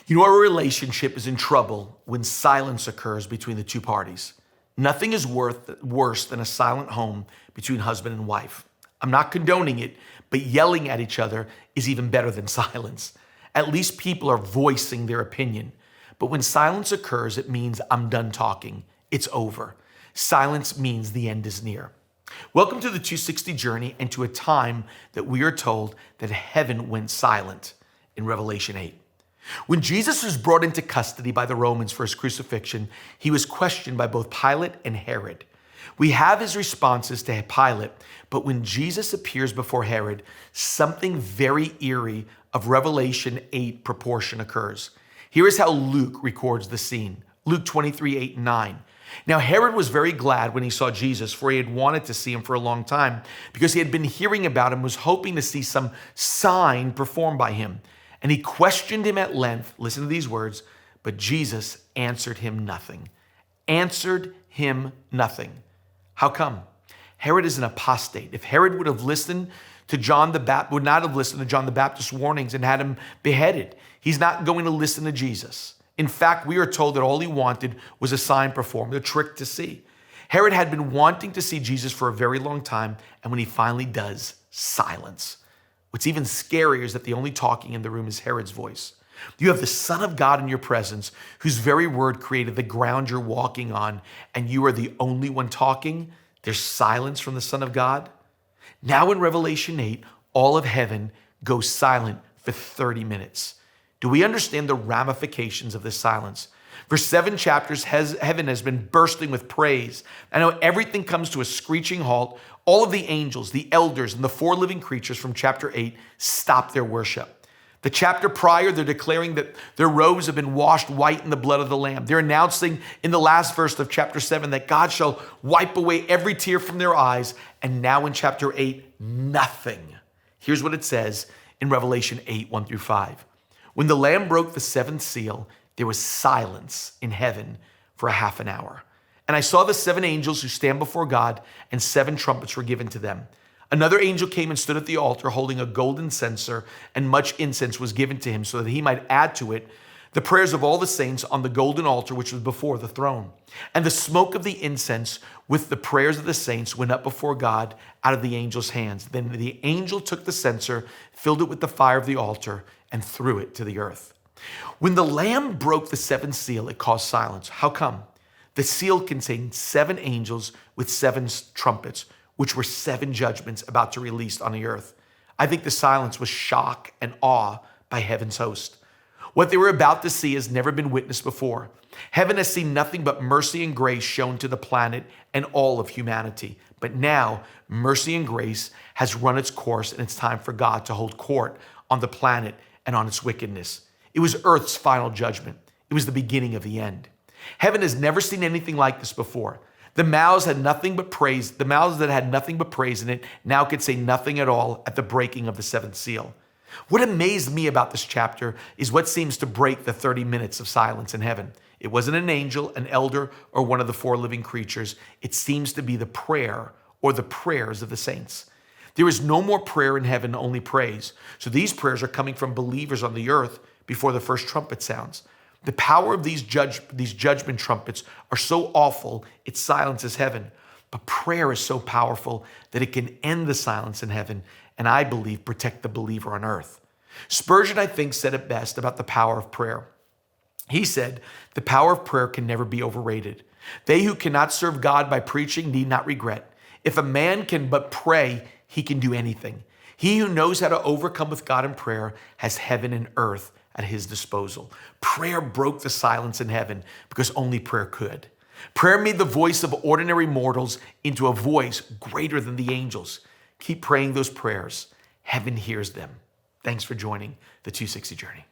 You know, our relationship is in trouble when silence occurs between the two parties. Nothing is worse than a silent home between husband and wife. I'm not condoning it, but yelling at each other is even better than silence. At least people are voicing their opinion. But when silence occurs, it means I'm done talking. It's over. Silence means the end is near. Welcome to the 260 journey and to a time that we are told that heaven went silent in Revelation 8. When Jesus was brought into custody by the Romans for his crucifixion, he was questioned by both Pilate and Herod. We have his responses to Pilate, but when Jesus appears before Herod, something very eerie of Revelation 8 proportion occurs. Here is how Luke records the scene. Luke 23, 8 and 9. Now Herod was very glad when he saw Jesus, for he had wanted to see him for a long time, because he had been hearing about him, was hoping to see some sign performed by him. And he questioned him at length. Listen to these words. But Jesus answered him nothing. Answered him nothing. How come? Herod is an apostate. If Herod would have listened to would not have listened to John the Baptist's warnings and had him beheaded, he's not going to listen to Jesus. In fact, we are told that all he wanted was a sign performed, a trick to see. Herod had been wanting to see Jesus for a very long time, and when he finally does, silence. What's even scarier is that the only talking in the room is Herod's voice. You have the Son of God in your presence, whose very word created the ground you're walking on, and you are the only one talking. There's silence from the Son of God. Now in Revelation 8, all of heaven goes silent for 30 minutes. Do we understand the ramifications of this silence? For 7 chapters, heaven has been bursting with praise. I know everything comes to a screeching halt. All of the angels, the elders, and the 4 living creatures from chapter 8 stop their worship. The chapter prior, they're declaring that their robes have been washed white in the blood of the Lamb. They're announcing in the last verse of chapter 7 that God shall wipe away every tear from their eyes. And now in chapter 8, nothing. Here's what it says in Revelation 8, 1 through 5. When the Lamb broke the 7th seal, there was silence in heaven for a half an hour. And I saw the 7 angels who stand before God, and 7 trumpets were given to them. Another angel came and stood at the altar holding a golden censer, and much incense was given to him so that he might add to it the prayers of all the saints on the golden altar which was before the throne. And the smoke of the incense with the prayers of the saints went up before God out of the angel's hands. Then the angel took the censer, filled it with the fire of the altar, and threw it to the earth. When the Lamb broke the 7th seal, it caused silence. How come? The seal contained 7 angels with 7 trumpets, which were 7 judgments about to be released on the earth. I think the silence was shock and awe by heaven's host. What they were about to see has never been witnessed before. Heaven has seen nothing but mercy and grace shown to the planet and all of humanity. But now, mercy and grace has run its course, and it's time for God to hold court on the planet and on its wickedness. It was Earth's final judgment. It was the beginning of the end. Heaven has never seen anything like this before. The mouths that had nothing but praise in it now could say nothing at all at the breaking of the 7th seal. What amazed me about this chapter is what seems to break the 30 minutes of silence in heaven. It wasn't an angel, an elder, or one of the 4 living creatures. It seems to be the prayer or the prayers of the saints. There is no more prayer in heaven, only praise. So these prayers are coming from believers on the earth before the first trumpet sounds. The power of these judgment trumpets are so awful, it silences heaven. But prayer is so powerful that it can end the silence in heaven, and I believe protect the believer on earth. Spurgeon, I think, said it best about the power of prayer. He said, the power of prayer can never be overrated. They who cannot serve God by preaching need not regret. If a man can but pray, he can do anything. He who knows how to overcome with God in prayer has heaven and earth at his disposal. Prayer broke the silence in heaven because only prayer could. Prayer made the voice of ordinary mortals into a voice greater than the angels. Keep praying those prayers. Heaven hears them. Thanks for joining the 260 Journey.